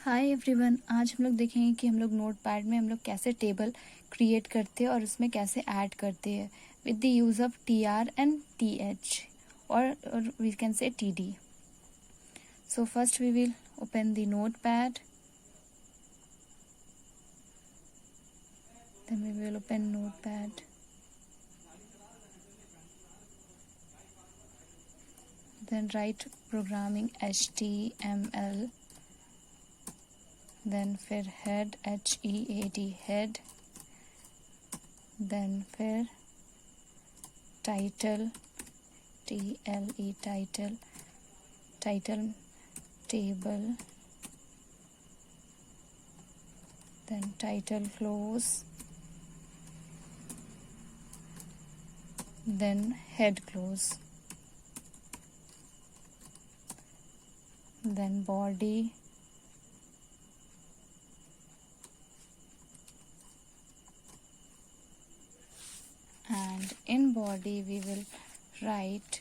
Hi everyone, आज हम लोग देखेंगे कि हम लोग नोटपैड में हम लोग कैसे टेबल क्रिएट करते हैं और उसमें कैसे ऐड करते हैं with the use of TR and TH और we can say TD. So first we will open the notepad, then we will open notepad, then write programming HTML, then फिर head HEAD head, then फिर title TLE title table, then title close, then head close, then body, and in body we will write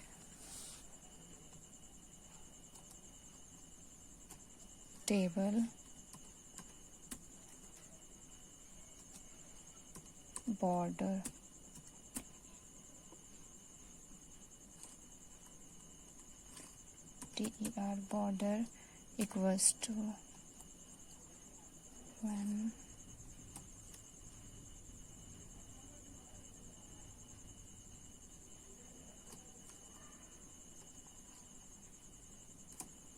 table border, TER border equals to 1,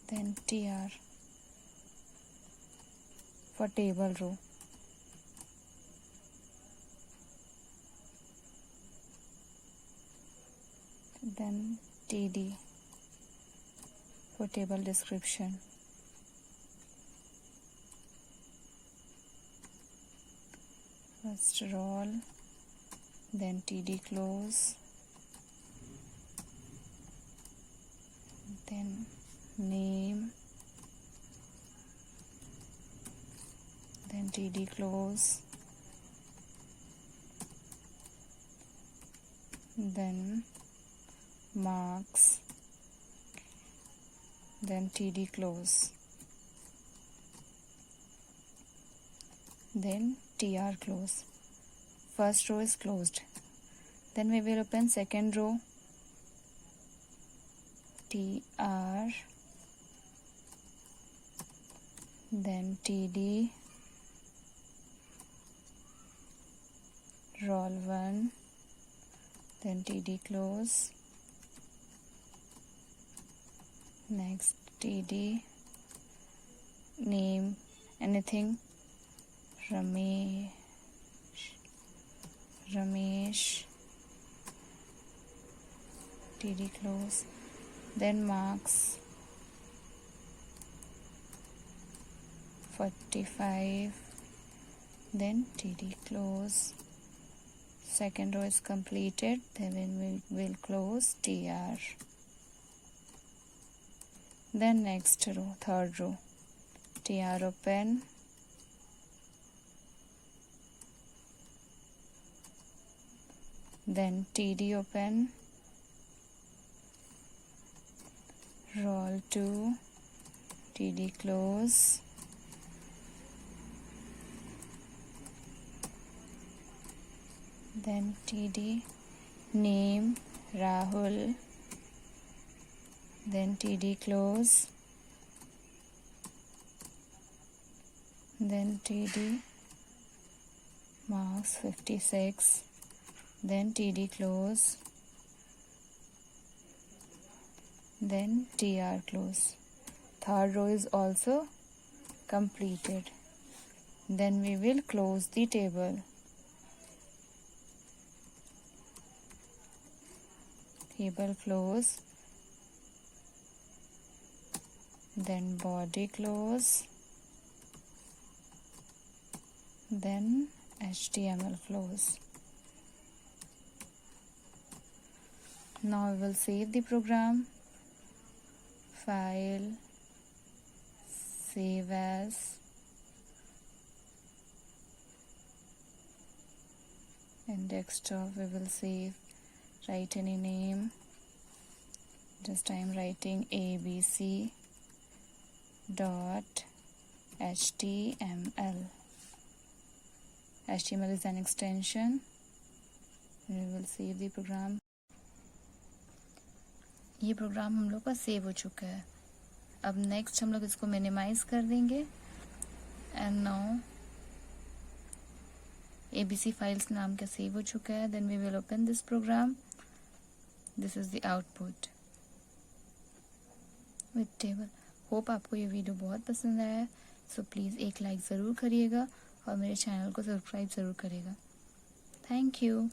then TR for table row, then TD for table description, first roll, then TD close, then name, then TD close, then marks, then TD close, then TR close. First row is closed. Then we will open second row, TR, then TD, roll 1, then TD close, next TD, name anything, Ramesh, TD close, then marks 45, then TD close. Second row is completed, then we will close TR. Then next row, third row, TR open, then TD open, roll 2, TD close, then TD, name Rahul, then TD close, then TD, marks 56, then TD close, then TR close. Third row is also completed. Then we will close the table. Table close, then body close, then HTML close. Now we will save the program, file, save as, in desktop we will save, write any name, just I am writing ABC dot HTML. HTML is an extension. We will save the program. ये programme हम लोग का save हो चुका है. अब next हम लोग इसको मिनिमाइज कर देंगे. एंड नाउ ABC फाइल्स नाम का सेव हो चुका है. Then we will open this program. This is the output with table. Hope आपको ये वीडियो बहुत पसंद आया है. सो प्लीज़ एक लाइक ज़रूर करिएगा और मेरे चैनल को सब्सक्राइब ज़रूर करिएगा. Thank you.